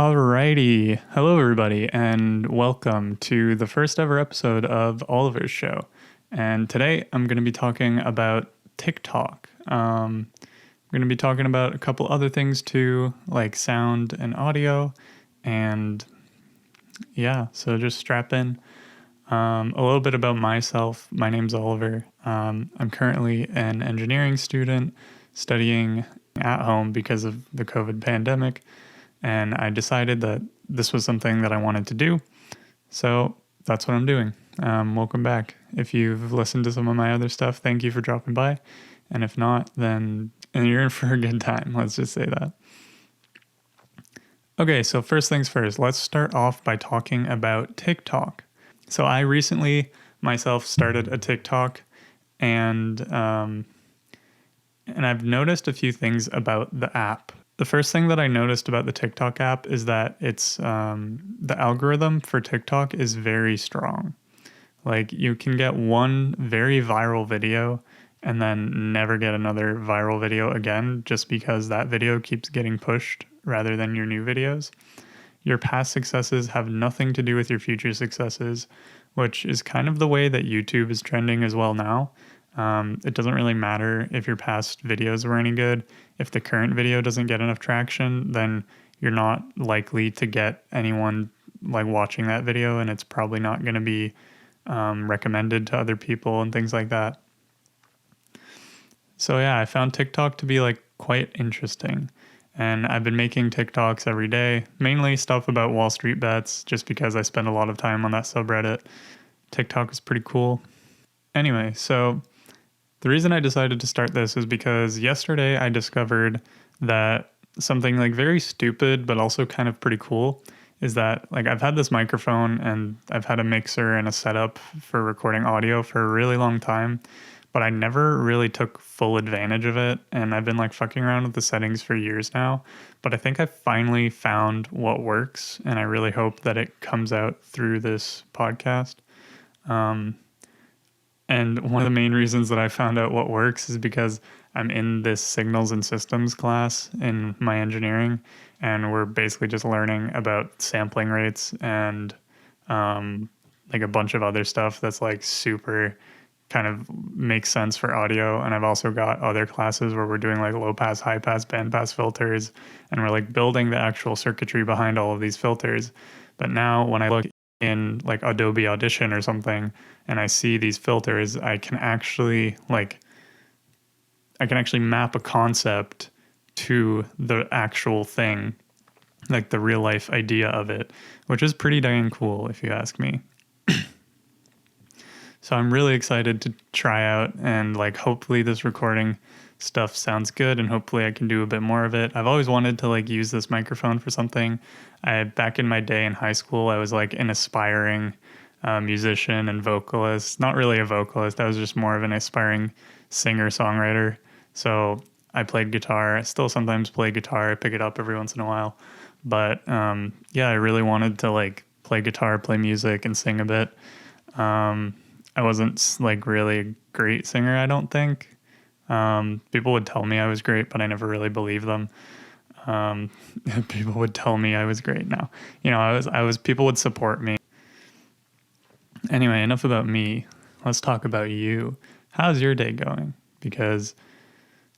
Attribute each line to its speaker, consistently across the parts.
Speaker 1: Alrighty. Hello, everybody, and welcome to the first ever episode of Oliver's Show. And today I'm going to be talking about TikTok. I'm going to be talking about a couple other things too, like sound and audio. And yeah, so just strap in. A little bit about myself. My name's Oliver. I'm currently an engineering student studying at home because of the COVID pandemic. And I decided that this was something that I wanted to do. So that's what I'm doing. Welcome back. If you've listened to some of my other stuff, thank you for dropping by. And if not, then you're in for a good time. Let's just say that. Okay, so first things first, let's start off by talking about TikTok. So I recently myself started a TikTok, and I've noticed a few things about the app. The first thing that I noticed about the TikTok app is that it's the algorithm for TikTok is very strong. Like you can get one very viral video and then never get another viral video again just because that video keeps getting pushed rather than your new videos. Your past successes have nothing to do with your future successes, which is kind of the way that YouTube is trending as well now. It doesn't really matter if your past videos were any good. If the current video doesn't get enough traction, then you're not likely to get anyone like watching that video, and it's probably not going to be recommended to other people and things like that. So yeah, I found TikTok to be like quite interesting. And I've been making TikToks every day, mainly stuff about Wallstreetbets, just because I spend a lot of time on that subreddit. TikTok is pretty cool. Anyway, so the reason I decided to start this is because yesterday I discovered that something like very stupid, but also kind of pretty cool is that like I've had this microphone and I've had a mixer and a setup for recording audio for a really long time, but I never really took full advantage of it. And I've been like fucking around with the settings for years now, but I think I finally found what works, and I really hope that it comes out through this podcast. And one of the main reasons that I found out what works is because I'm in this signals and systems class in my engineering, and we're basically just learning about sampling rates and like a bunch of other stuff that's like super kind of makes sense for audio. And I've also got other classes where we're doing like low pass, high pass, band pass filters, and we're like building the actual circuitry behind all of these filters. But now when I look in like Adobe Audition or something and I see these filters, I can actually map a concept to the actual thing, like the real life idea of it, which is pretty dang cool if you ask me. So I'm really excited to try out, and like hopefully this recording stuff sounds good, and hopefully I can do a bit more of it. I've always wanted to like use this microphone for something. Back in my day in high school, I was like an aspiring musician and vocalist. Not really a vocalist. I was just more of an aspiring singer-songwriter. So I played guitar. I still sometimes play guitar. I pick it up every once in a while. But yeah, I really wanted to like play guitar, play music, and sing a bit. I wasn't like really a great singer, I don't think. People would tell me I was great, but I never really believed them. People would tell me I was great now. You know, I was, people would support me. Anyway, enough about me. Let's talk about you. How's your day going? Because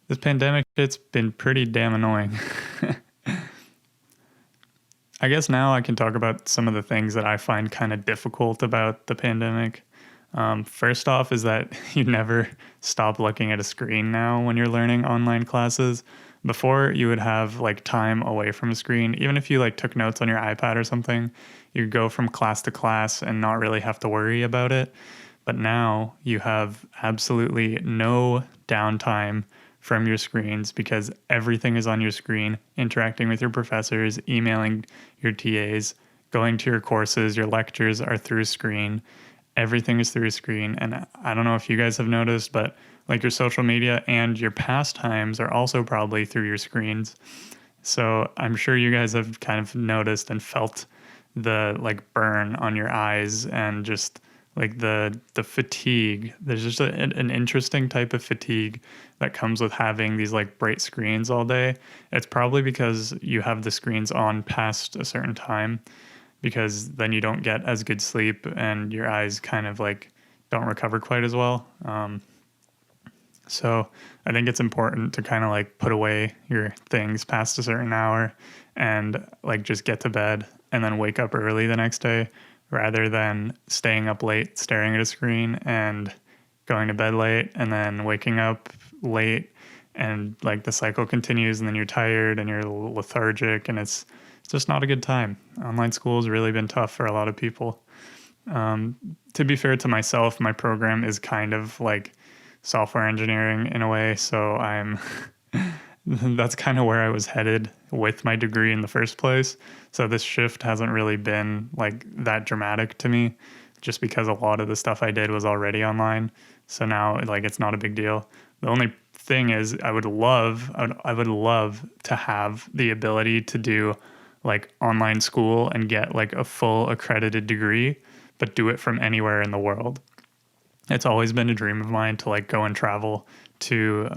Speaker 1: this pandemic, it's been pretty damn annoying. I guess now I can talk about some of the things that I find kind of difficult about the pandemic. First off is that you never stop looking at a screen now when you're learning online classes. Before, you would have like time away from a screen. Even if you like took notes on your iPad or something, you'd go from class to class and not really have to worry about it. But now you have absolutely no downtime from your screens because everything is on your screen, interacting with your professors, emailing your TAs, going to your courses, your lectures are through screen. Everything is through a screen. And I don't know if you guys have noticed, but like your social media and your pastimes are also probably through your screens. So I'm sure you guys have kind of noticed and felt the like burn on your eyes and just like the fatigue. There's just an interesting type of fatigue that comes with having these like bright screens all day. It's probably because you have the screens on past a certain time, because then you don't get as good sleep and your eyes kind of like don't recover quite as well. So I think it's important to kind of like put away your things past a certain hour and like just get to bed and then wake up early the next day, rather than staying up late staring at a screen and going to bed late and then waking up late, and like the cycle continues, and then you're tired and you're lethargic, and it's just not a good time. Online school has really been tough for a lot of people. To be fair to myself, my program is kind of like software engineering in a way, so I'm that's kind of where I was headed with my degree in the first place. So this shift hasn't really been like that dramatic to me, just because a lot of the stuff I did was already online. So now like it's not a big deal. The only thing is I would love to have the ability to do like online school and get like a full accredited degree, but do it from anywhere in the world. It's always been a dream of mine to like go and travel to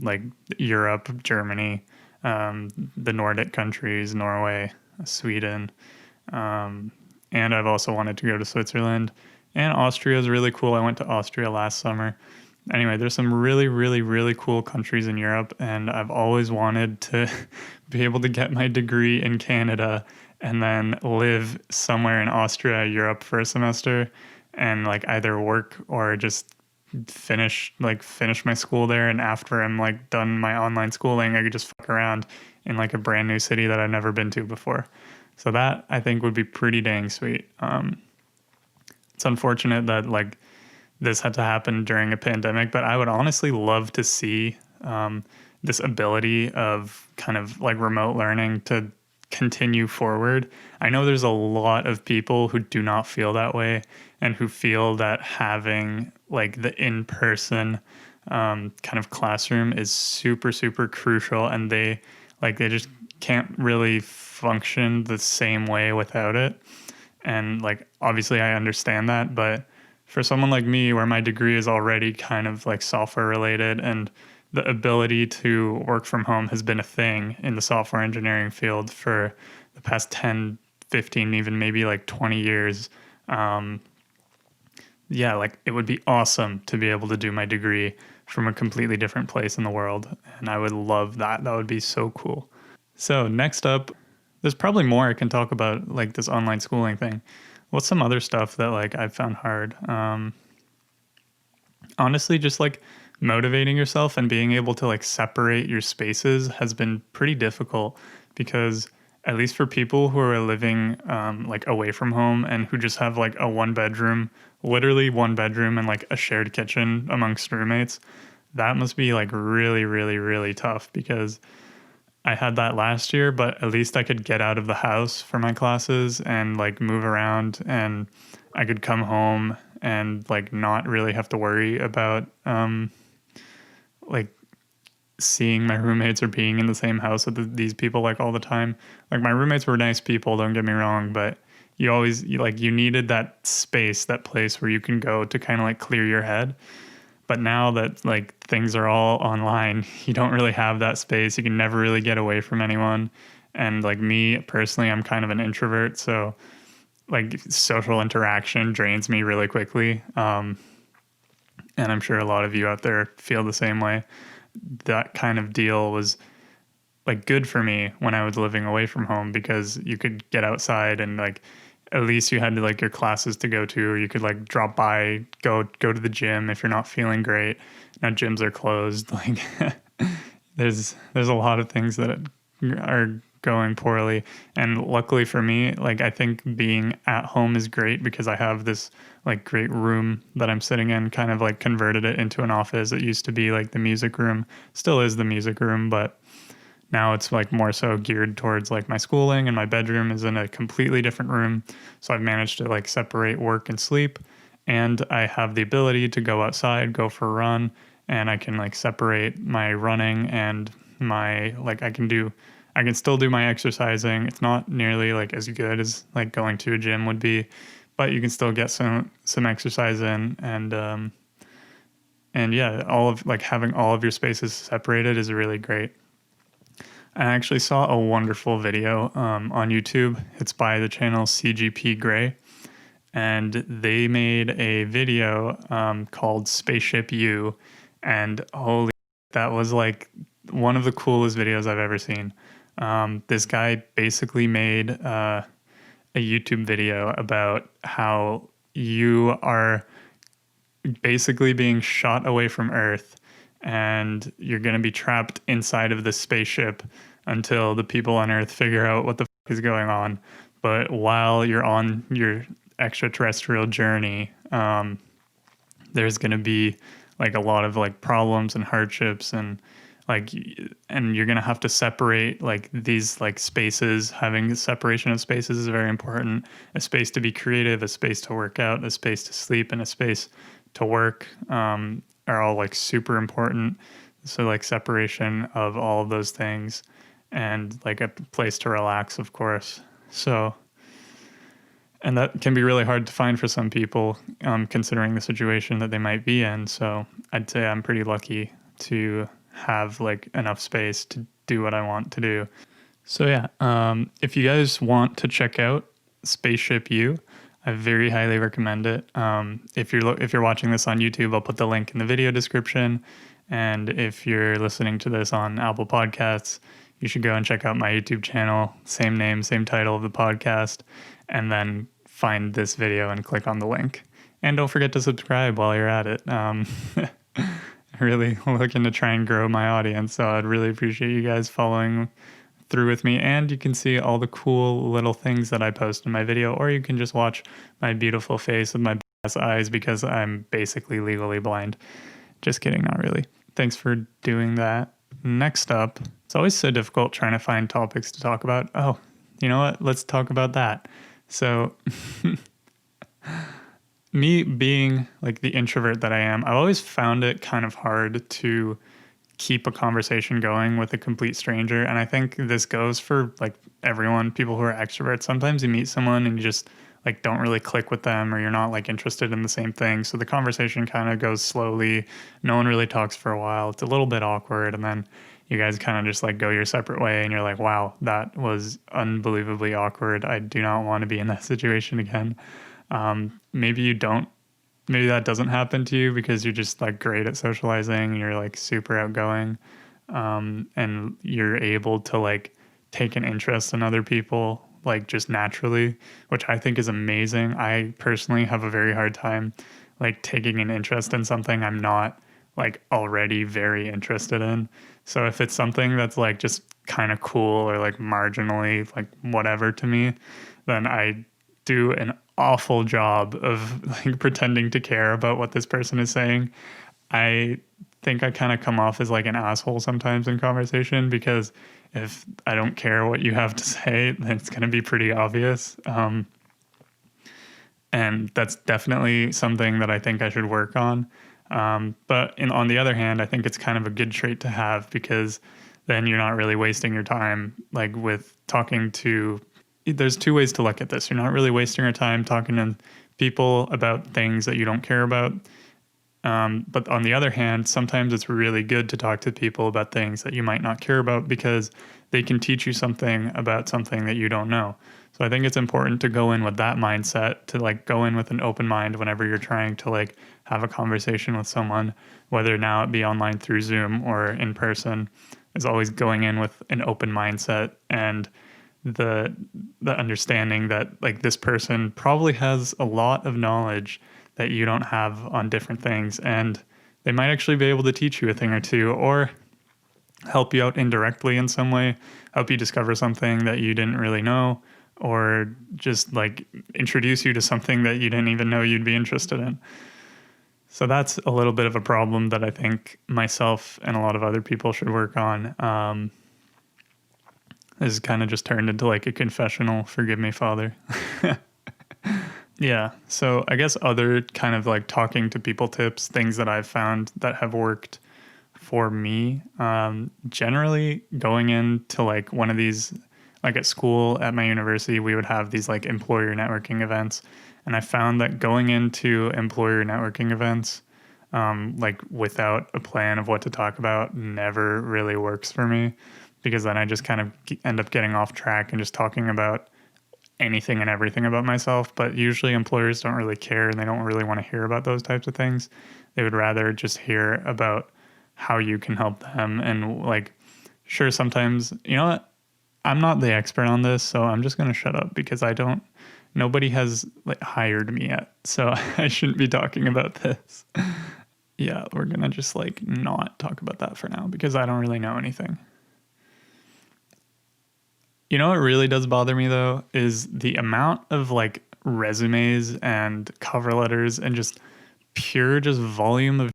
Speaker 1: like Europe, Germany, the Nordic countries, Norway, Sweden, and I've also wanted to go to Switzerland, and Austria is really cool. I went to Austria last summer. Anyway, there's some really, really, really cool countries in Europe, and I've always wanted to be able to get my degree in Canada and then live somewhere in Austria, Europe for a semester, and like either work or just finish my school there. And after I'm like done my online schooling, I could just fuck around in like a brand new city that I've never been to before. So that I think would be pretty dang sweet. It's unfortunate that like this had to happen during a pandemic, but I would honestly love to see this ability of kind of like remote learning to continue forward. I know there's a lot of people who do not feel that way, and who feel that having like the in-person kind of classroom is super, super crucial, and they just can't really function the same way without it. And like obviously I understand that, but for someone like me, where my degree is already kind of like software related, and the ability to work from home has been a thing in the software engineering field for the past 10, 15, even maybe like 20 years. Yeah, like it would be awesome to be able to do my degree from a completely different place in the world. And I would love that. That would be so cool. So next up, there's probably more I can talk about, like this online schooling thing. What's some other stuff that like I've found hard? Honestly, just like motivating yourself and being able to like separate your spaces has been pretty difficult, because at least for people who are living like away from home and who just have like a literally one bedroom and like a shared kitchen amongst roommates, that must be like really, really, really tough, because I had that last year, but at least I could get out of the house for my classes and like move around, and I could come home and like not really have to worry about like seeing my roommates or being in the same house with these people like all the time. Like my roommates were nice people, don't get me wrong, but you needed that space, that place where you can go to kind of like clear your head. But now that like things are all online, you don't really have that space. You can never really get away from anyone. And like me personally, I'm kind of an introvert, so like social interaction drains me really quickly. And I'm sure a lot of you out there feel the same way. That kind of deal was like good for me when I was living away from home, because you could get outside and like at least you had like your classes to go to, or you could like drop by, go to the gym if you're not feeling great. Now gyms are closed. Like there's a lot of things that are going poorly. And luckily for me, like I think being at home is great, because I have this like great room that I'm sitting in, kind of like converted it into an office. It used to be like the music room, still is the music room, but now it's like more so geared towards like my schooling, and my bedroom is in a completely different room. So I've managed to like separate work and sleep, and I have the ability to go outside, go for a run, and I can like separate my running and my like I can still do my exercising. It's not nearly like as good as like going to a gym would be, but you can still get some exercise in, and yeah, all of like having all of your spaces separated is really great. I actually saw a wonderful video on YouTube. It's by the channel CGP Grey, and they made a video called Spaceship You, and holy, that was like one of the coolest videos I've ever seen. This guy basically made a YouTube video about how you are basically being shot away from Earth, and you're going to be trapped inside of the spaceship until the people on Earth figure out what the is going on. But while you're on your extraterrestrial journey, there's going to be like a lot of like problems and hardships, and you're going to have to separate like these like spaces. Having separation of spaces is very important. A space to be creative, a space to work out, a space to sleep, and a space to work are all like super important. So like separation of all of those things, and like a place to relax, of course. So, and that can be really hard to find for some people, considering the situation that they might be in. So I'd say I'm pretty lucky to have like enough space to do what I want to do. So yeah, if you guys want to check out Spaceship You, I very highly recommend it. If you're watching this on YouTube, I'll put the link in the video description. And if you're listening to this on Apple Podcasts, you should go and check out my YouTube channel, same name, same title of the podcast, and then find this video and click on the link. And don't forget to subscribe while you're at it. Really looking to try and grow my audience, so I'd really appreciate you guys following through with me, and you can see all the cool little things that I post in my video, or you can just watch my beautiful face with my ass eyes because I'm basically legally blind. Just kidding, not really. Thanks for doing that. Next up, it's always so difficult trying to find topics to talk about. Oh, you know what? Let's talk about that. So me being like the introvert that I am, I've always found it kind of hard to keep a conversation going with a complete stranger. And I think this goes for like everyone, people who are extroverts. Sometimes you meet someone and you just like don't really click with them, or you're not like interested in the same thing. So the conversation kind of goes slowly. No one really talks for a while. It's a little bit awkward. And then you guys kind of just like go your separate way, and you're like, wow, that was unbelievably awkward. I do not want to be in that situation again. Maybe that doesn't happen to you because you're just like great at socializing and you're like super outgoing, and you're able to like take an interest in other people like just naturally, which I think is amazing. I personally have a very hard time like taking an interest in something I'm not like already very interested in. So if it's something that's like just kind of cool or like marginally like whatever to me, then I do an awful job of like pretending to care about what this person is saying. I think I kind of come off as like an asshole sometimes in conversation, because if I don't care what you have to say, then it's going to be pretty obvious. And that's definitely something that I think I should work on. But on the other hand, I think it's kind of a good trait to have, because then you're not really wasting your time like with talking to. There's two ways to look at this. You're not really wasting your time talking to people about things that you don't care about. But on the other hand, sometimes it's really good to talk to people about things that you might not care about, because they can teach you something about something that you don't know. So I think it's important to go in with that mindset, to like go in with an open mind whenever you're trying to like have a conversation with someone, whether now it be online through Zoom or in person, is always going in with an open mindset and the understanding that like this person probably has a lot of knowledge that you don't have on different things, and they might actually be able to teach you a thing or two, or help you out indirectly in some way, help you discover something that you didn't really know, or just like introduce you to something that you didn't even know you'd be interested in. So that's a little bit of a problem that I think myself and a lot of other people should work on. This kind of just turned into like a confessional. Forgive me, Father. Yeah. So I guess other kind of like talking to people tips, things that I've found that have worked for me, generally going into like one of these like at school, at my university, we would have these like employer networking events. And I found that going into employer networking events, like without a plan of what to talk about never really works for me, because then I just kind of end up getting off track and just talking about anything and everything about myself. But usually employers don't really care and they don't really want to hear about those types of things. They would rather just hear about how you can help them. And like, sure, sometimes, you know what? I'm not the expert on this, so I'm just going to shut up because nobody has like hired me yet. So I shouldn't be talking about this. Yeah, we're going to just like not talk about that for now because I don't really know anything. You know what really does bother me though is the amount of like resumes and cover letters and just pure just volume of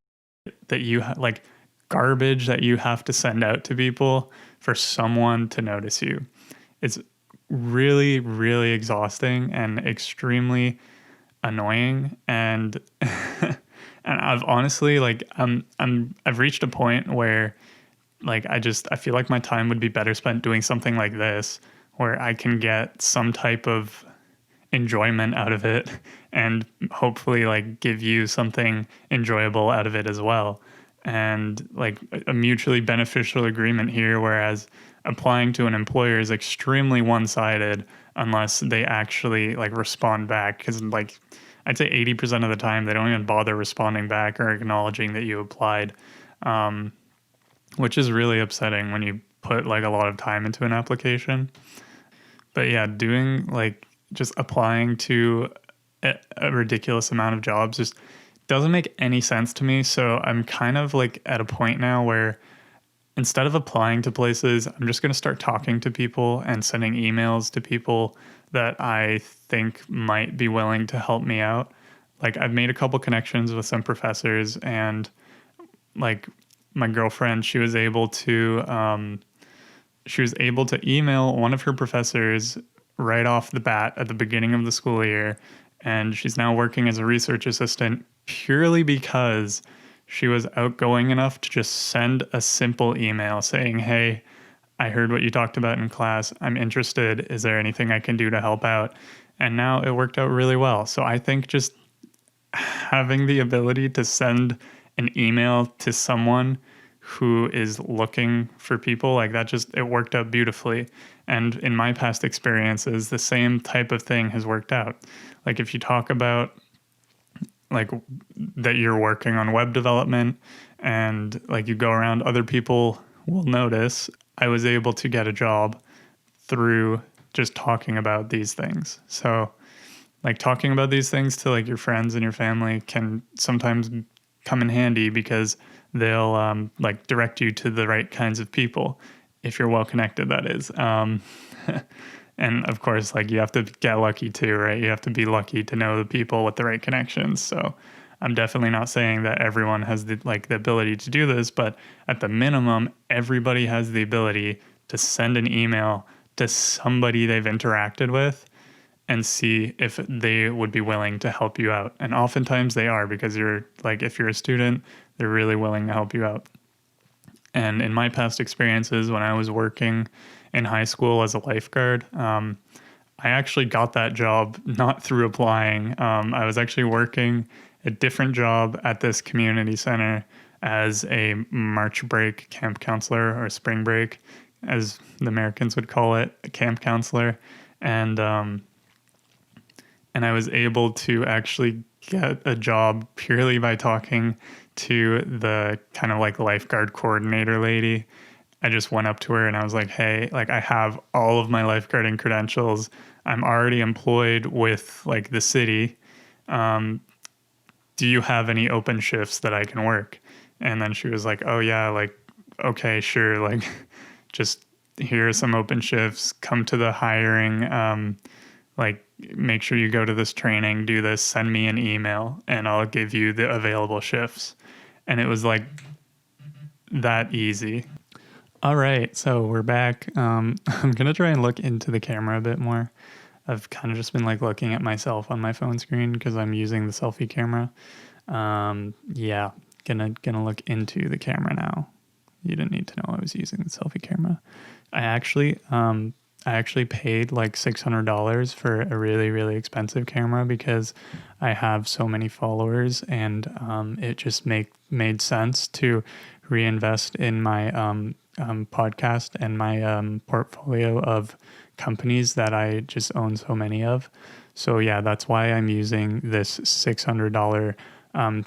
Speaker 1: that like garbage that you have to send out to people for someone to notice you. It's really, really exhausting and extremely annoying. And and I've honestly like I've reached a point where like I feel like my time would be better spent doing something like this where I can get some type of enjoyment out of it and hopefully like give you something enjoyable out of it as well, and like a mutually beneficial agreement here, whereas applying to an employer is extremely one-sided unless they actually like respond back, because like I'd say 80% of the time they don't even bother responding back or acknowledging that you applied, which is really upsetting when you put like a lot of time into an application. But yeah, doing like just applying to a ridiculous amount of jobs just doesn't make any sense to me. So I'm kind of like at a point now where instead of applying to places, I'm just going to start talking to people and sending emails to people that I think might be willing to help me out. Like I've made a couple connections with some professors, and like my girlfriend, she was able to email one of her professors right off the bat at the beginning of the school year. And she's now working as a research assistant purely because she was outgoing enough to just send a simple email saying, "Hey, I heard what you talked about in class. I'm interested. Is there anything I can do to help out?" And now it worked out really well. So I think just having the ability to send an email to someone who is looking for people like that, just it worked out beautifully. And in my past experiences, the same type of thing has worked out. Like if you talk about like that you're working on web development and like you go around, other people will notice. I was able to get a job through just talking about these things. So like talking about these things to like your friends and your family can sometimes come in handy because they'll like direct you to the right kinds of people if you're well connected, that is. And of course, like you have to get lucky too, right? You have to be lucky to know the people with the right connections. So I'm definitely not saying that everyone has the ability to do this, but at the minimum, everybody has the ability to send an email to somebody they've interacted with and see if they would be willing to help you out. And oftentimes they are, because you're like, if you're a student, they're really willing to help you out. And in my past experiences, when I was working in high school as a lifeguard, I actually got that job not through applying. I was actually working a different job at this community center as a March break camp counselor, or spring break, as the Americans would call it, a camp counselor. And I was able to actually get a job purely by talking to the kind of like lifeguard coordinator lady. I just went up to her and I was like, "Hey, like I have all of my lifeguarding credentials. I'm already employed with like the city. Do you have any open shifts that I can work?" And then she was like, "Oh yeah, like, okay, sure. Like just here are some open shifts. Come to the hiring. Like make sure you go to this training, do this, send me an email and I'll give you the available shifts." And it was like that easy. All right, so we're back. I'm gonna try and look into the camera a bit more. I've kind of just been like looking at myself on my phone screen because I'm using the selfie camera. Yeah, gonna look into the camera now. You didn't need to know I was using the selfie camera. I actually I actually paid like $600 for a really, really expensive camera because I have so many followers, and it just made sense to reinvest in my podcast and my portfolio of companies that I just own so many of. So yeah, that's why I'm using this $600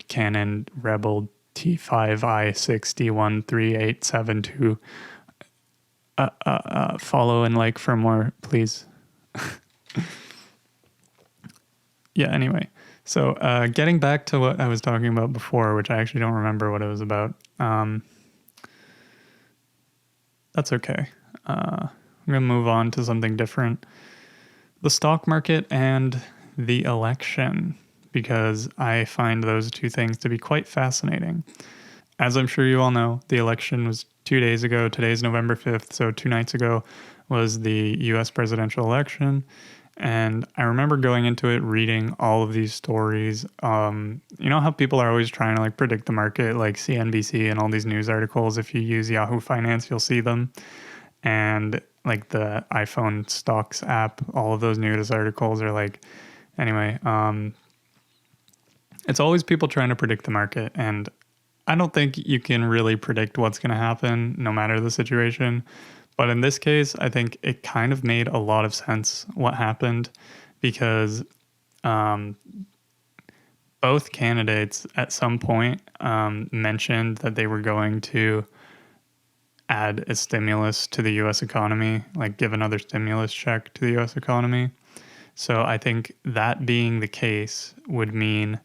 Speaker 1: Canon Rebel T5i 6D13872. Follow and like for more, please. Yeah, anyway. So getting back to what I was talking about before, which I actually don't remember what it was about. That's okay. I'm going to move on to something different. The stock market and the election, because I find those two things to be quite fascinating. As I'm sure you all know, the election was 2 days ago. Today's November 5th, so 2 nights ago was the US presidential election. And I remember going into it, reading all of these stories. You know how people are always trying to like predict the market, like CNBC and all these news articles. If you use Yahoo Finance, you'll see them. And like the iPhone stocks app, all of those news articles are like, anyway, it's always people trying to predict the market. And I don't think you can really predict what's going to happen no matter the situation. But in this case, I think it kind of made a lot of sense what happened, because both candidates at some point mentioned that they were going to add a stimulus to the U.S. economy, like give another stimulus check to the U.S. economy. So I think that being the case would mean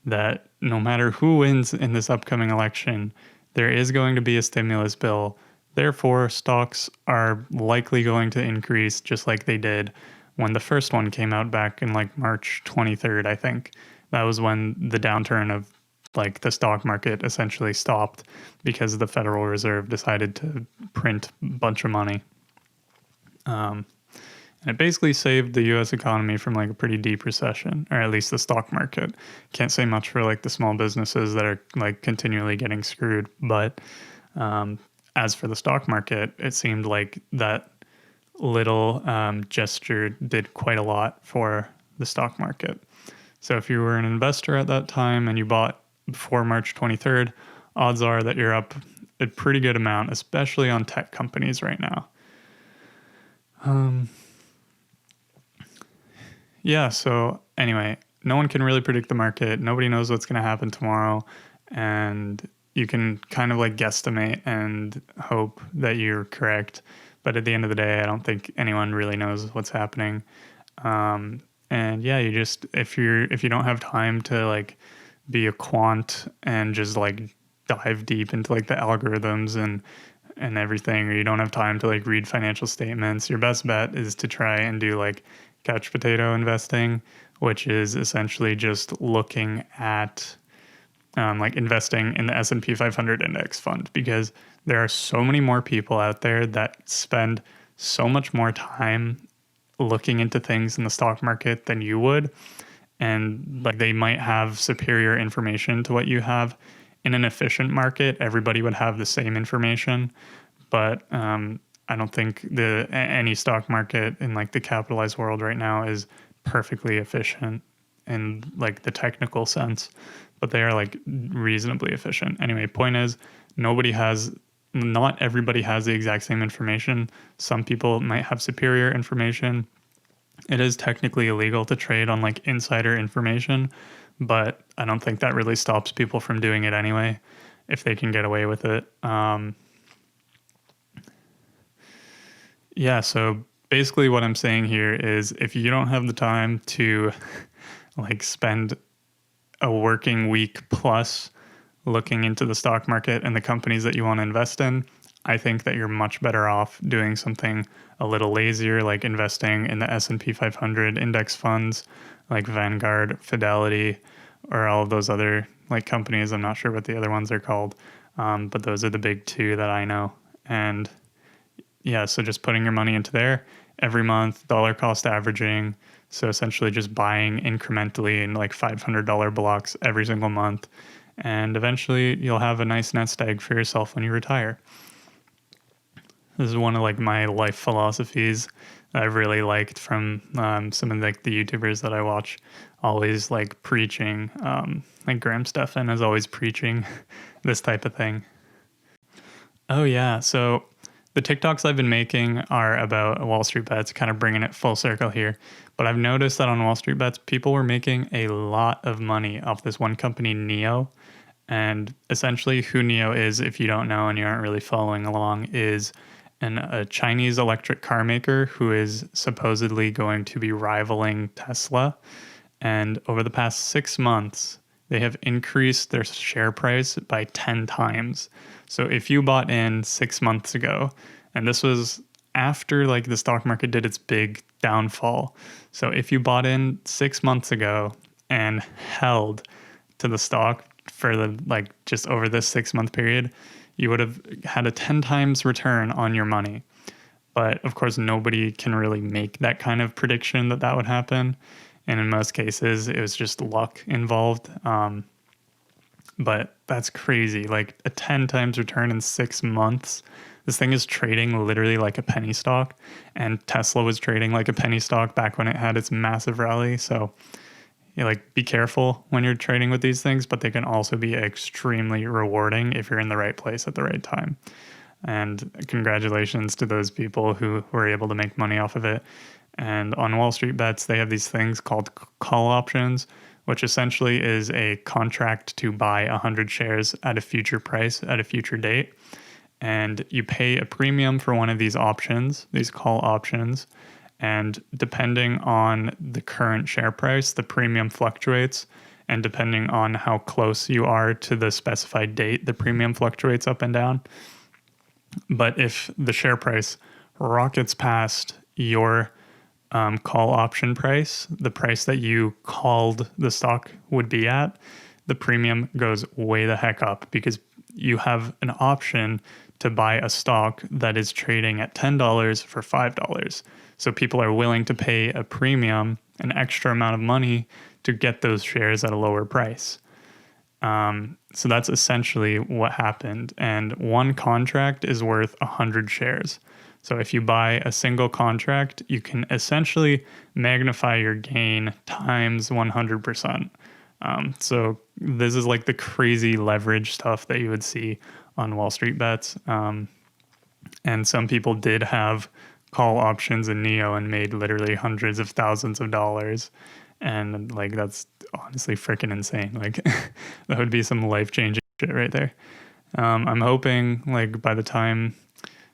Speaker 1: that no matter who wins in this upcoming election, there is going to be a stimulus bill. Therefore, stocks are likely going to increase just like they did when the first one came out back in like March 23rd, I think. That was when the downturn of like the stock market essentially stopped because the Federal Reserve decided to print a bunch of money. And it basically saved the U.S. economy from like a pretty deep recession, or at least the stock market. Can't say much for like the small businesses that are like continually getting screwed. But as for the stock market, it seemed like that little gesture did quite a lot for the stock market. So if you were an investor at that time and you bought before March 23rd, odds are that you're up a pretty good amount, especially on tech companies right now. Yeah, so anyway, no one can really predict the market. Nobody knows what's going to happen tomorrow. And you can kind of like guesstimate and hope that you're correct. But at the end of the day, I don't think anyone really knows what's happening. And yeah, you just, if you don't have time to like be a quant and just like dive deep into like the algorithms and everything, or you don't have time to like read financial statements, your best bet is to try and do like couch potato investing, which is essentially just looking at like investing in the S&P 500 index fund, because there are so many more people out there that spend so much more time looking into things in the stock market than you would. And like they might have superior information to what you have. In an efficient market, everybody would have the same information, but I don't think any stock market in like the capitalized world right now is perfectly efficient in like the technical sense, but they are like reasonably efficient. Anyway, point is, not everybody has the exact same information. Some people might have superior information. It is technically illegal to trade on like insider information, but I don't think that really stops people from doing it anyway, if they can get away with it. Yeah, so basically what I'm saying here is if you don't have the time to like spend a working week plus looking into the stock market and the companies that you want to invest in, I think that you're much better off doing something a little lazier, like investing in the S&P 500 index funds like Vanguard, Fidelity, or all of those other like companies. I'm not sure what the other ones are called, but those are the big two that I know. And yeah, so just putting your money into there every month, dollar cost averaging. So essentially just buying incrementally in like $500 blocks every single month. And eventually you'll have a nice nest egg for yourself when you retire. This is one of like my life philosophies that I've really liked from some of like the YouTubers that I watch. Always like preaching, like Graham Stephan is always preaching this type of thing. Oh yeah, so the TikToks I've been making are about Wallstreetbets, kind of bringing it full circle here. But I've noticed that on Wallstreetbets, people were making a lot of money off this one company, Neo. And essentially, who Neo is, if you don't know and you aren't really following along, is a Chinese electric car maker who is supposedly going to be rivaling Tesla. And over the past 6 months, they have increased their share price by 10 times. So if you bought in 6 months ago, and this was after like the stock market did its big downfall. So if you bought in 6 months ago and held to the stock for the like just over this 6 month period, you would have had a 10 times return on your money. But of course, nobody can really make that kind of prediction that would happen. And in most cases, it was just luck involved. But that's crazy. Like a 10 times return in 6 months. This thing is trading literally like a penny stock. And Tesla was trading like a penny stock back when it had its massive rally. So like be careful when you're trading with these things, but they can also be extremely rewarding if you're in the right place at the right time. And congratulations to those people who were able to make money off of it. And on Wallstreetbets, they have these things called call options, which essentially is a contract to buy 100 shares at a future price at a future date. And you pay a premium for one of these options, these call options. And depending on the current share price, the premium fluctuates. And depending on how close you are to the specified date, the premium fluctuates up and down. But if the share price rockets past your call option price, the price that you called the stock would be at, the premium goes way the heck up because you have an option to buy a stock that is trading at $10 for $5. So people are willing to pay a premium, an extra amount of money to get those shares at a lower price. So that's essentially what happened. And one contract is worth 100 shares. So if you buy a single contract, you can essentially magnify your gain times 100%. So this is like the crazy leverage stuff that you would see on Wallstreetbets. And some people did have call options in Neo and made literally hundreds of thousands of dollars. And like, that's honestly freaking insane. Like that would be some life-changing shit right there. I'm hoping like by the time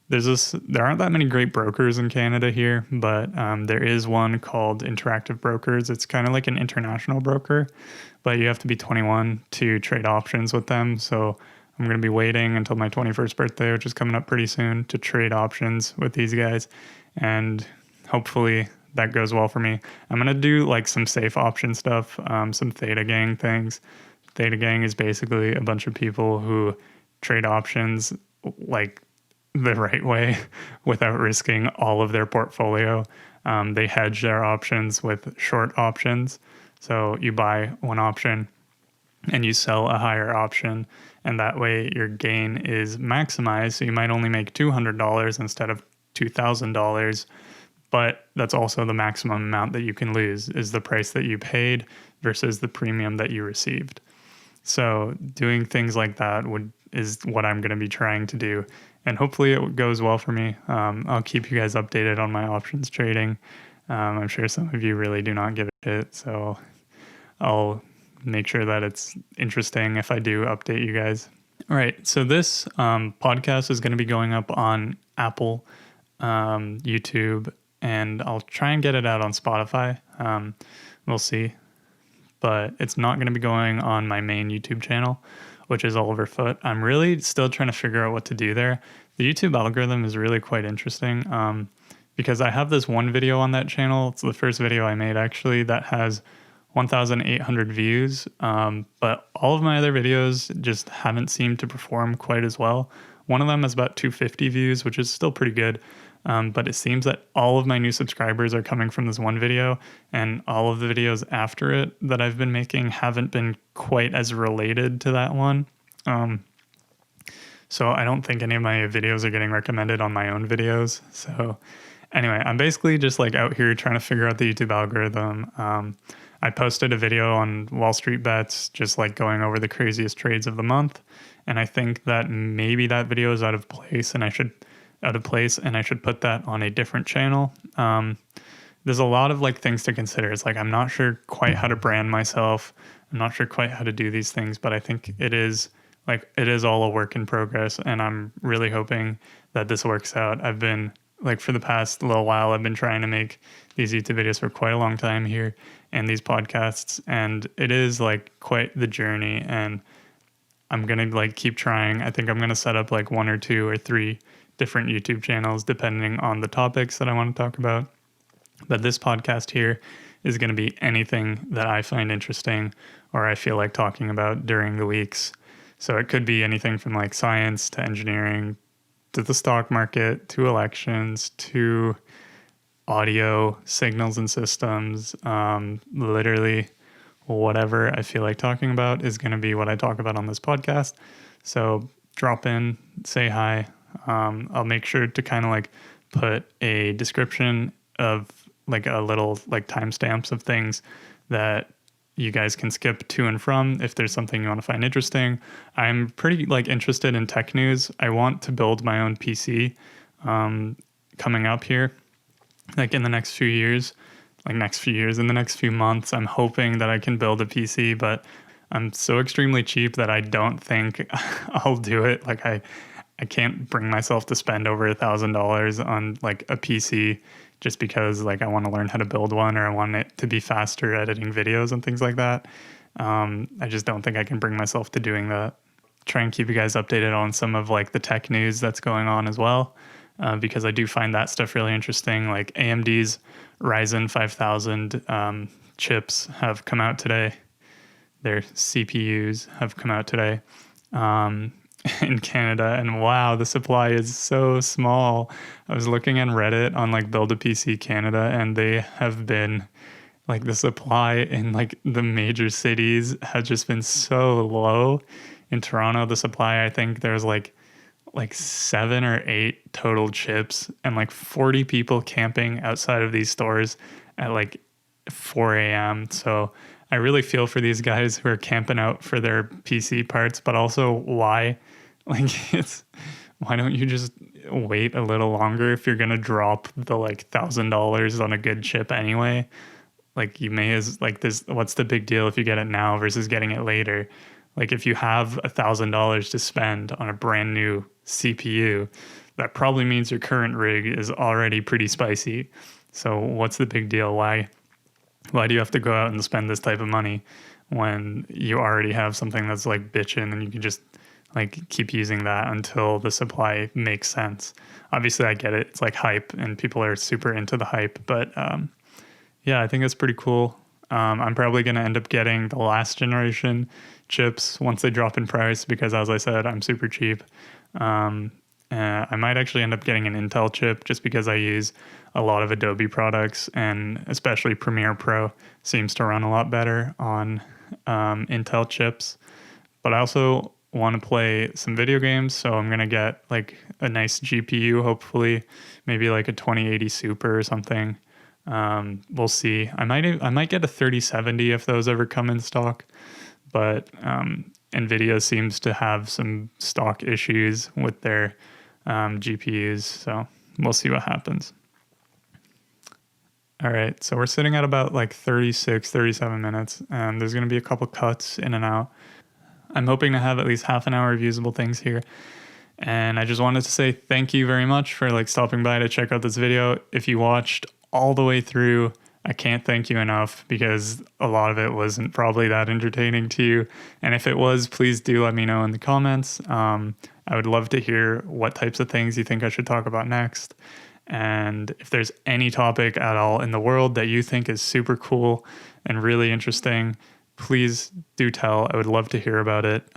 Speaker 1: there aren't that many great brokers in Canada here, but there is one called Interactive Brokers. It's kind of like an international broker, but you have to be 21 to trade options with them. So I'm going to be waiting until my 21st birthday, which is coming up pretty soon, to trade options with these guys. And hopefully that goes well for me. I'm going to do like some safe option stuff, some Theta Gang things. Theta Gang is basically a bunch of people who trade options like the right way without risking all of their portfolio. They hedge their options with short options. So you buy one option and you sell a higher option, and that way your gain is maximized. So you might only make $200 instead of $2,000, but that's also the maximum amount that you can lose is the price that you paid versus the premium that you received. So doing things like that is what I'm going to be trying to do. And hopefully it goes well for me. I'll keep you guys updated on my options trading. I'm sure some of you really do not give a shit, so I'll make sure that it's interesting if I do update you guys. All right, so this podcast is going to be going up on Apple, YouTube, and I'll try and get it out on Spotify. We'll see. But it's not going to be going on my main YouTube channel, which is Oliver Foote. I'm really still trying to figure out what to do there. The YouTube algorithm is really quite interesting because I have this one video on that channel. It's the first video I made actually that has 1,800 views, but all of my other videos just haven't seemed to perform quite as well. One of them has about 250 views, which is still pretty good. But it seems that all of my new subscribers are coming from this one video, and all of the videos after it that I've been making haven't been quite as related to that one. So I don't think any of my videos are getting recommended on my own videos. So anyway, I'm basically just like out here trying to figure out the YouTube algorithm. I posted a video on Wallstreetbets, just like going over the craziest trades of the month. And I think that maybe that video is out of place and I should put that on a different channel. There's a lot of like things to consider. It's like, I'm not sure quite how to brand myself. I'm not sure quite how to do these things, but I think it is all a work in progress. And I'm really hoping that this works out. I've been like, for the past little while, I've been trying to make these YouTube videos for quite a long time here and these podcasts. And it is like quite the journey, and I'm going to like keep trying. I think I'm going to set up like 1 or 2 or 3 different YouTube channels depending on the topics that I want to talk about. But this podcast here is going to be anything that I find interesting or I feel like talking about during the weeks. So it could be anything from like science to engineering to the stock market to elections to audio signals and systems. Literally whatever I feel like talking about is going to be what I talk about on this podcast. So drop in, say hi. I'll make sure to kind of like put a description of like a little like timestamps of things that you guys can skip to and from if there's something you want to find interesting. I'm pretty like interested in tech news. I want to build my own PC coming up here, like in the next few years, in the next few months. I'm hoping that I can build a PC, but I'm so extremely cheap that I don't think I'll do it. Like I can't bring myself to spend over $1,000 on like a PC just because like I want to learn how to build one or I want it to be faster editing videos and things like that. I just don't think I can bring myself to doing that. Try and keep you guys updated on some of like the tech news that's going on as well, because I do find that stuff really interesting. Like AMD's Ryzen 5000 chips have come out today. Their CPUs have come out today. In Canada, and wow, the supply is so small. I was looking on Reddit on like Build a PC Canada, and they have been like, the supply in like the major cities has just been so low. In Toronto, the supply, I think there's like 7 or 8 total chips and like 40 people camping outside of these stores at like 4 a.m. So I really feel for these guys who are camping out for their PC parts, but also why don't you just wait a little longer if you're going to drop the like $1,000 on a good chip anyway? Like you may as like this, what's the big deal if you get it now versus getting it later? Like if you have $1,000 to spend on a brand new CPU, that probably means your current rig is already pretty spicy. So what's the big deal? Why do you have to go out and spend this type of money when you already have something that's like bitchin' and you can just like keep using that until the supply makes sense? Obviously I get it. It's like hype and people are super into the hype, but yeah, I think that's pretty cool. I'm probably going to end up getting the last generation chips once they drop in price because, as I said, I'm super cheap. I might actually end up getting an Intel chip just because I use a lot of Adobe products, and especially Premiere Pro seems to run a lot better on Intel chips. But I also want to play some video games, so I'm going to get like a nice GPU, hopefully, maybe like a 2080 Super or something. We'll see. I might get a 3070 if those ever come in stock, but NVIDIA seems to have some stock issues with their GPUs, so we'll see what happens. All right, so we're sitting at about like 36, 37 minutes, and there's going to be a couple cuts in and out. I'm hoping to have at least half an hour of usable things here. And I just wanted to say thank you very much for like stopping by to check out this video. If you watched all the way through, I can't thank you enough because a lot of it wasn't probably that entertaining to you. And if it was, please do let me know in the comments. I would love to hear what types of things you think I should talk about next. And if there's any topic at all in the world that you think is super cool and really interesting, please do tell. I would love to hear about it.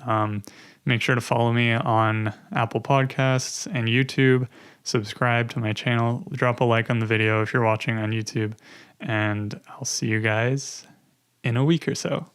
Speaker 1: Make sure to follow me on Apple Podcasts and YouTube. Subscribe to my channel. Drop a like on the video if you're watching on YouTube. And I'll see you guys in a week or so.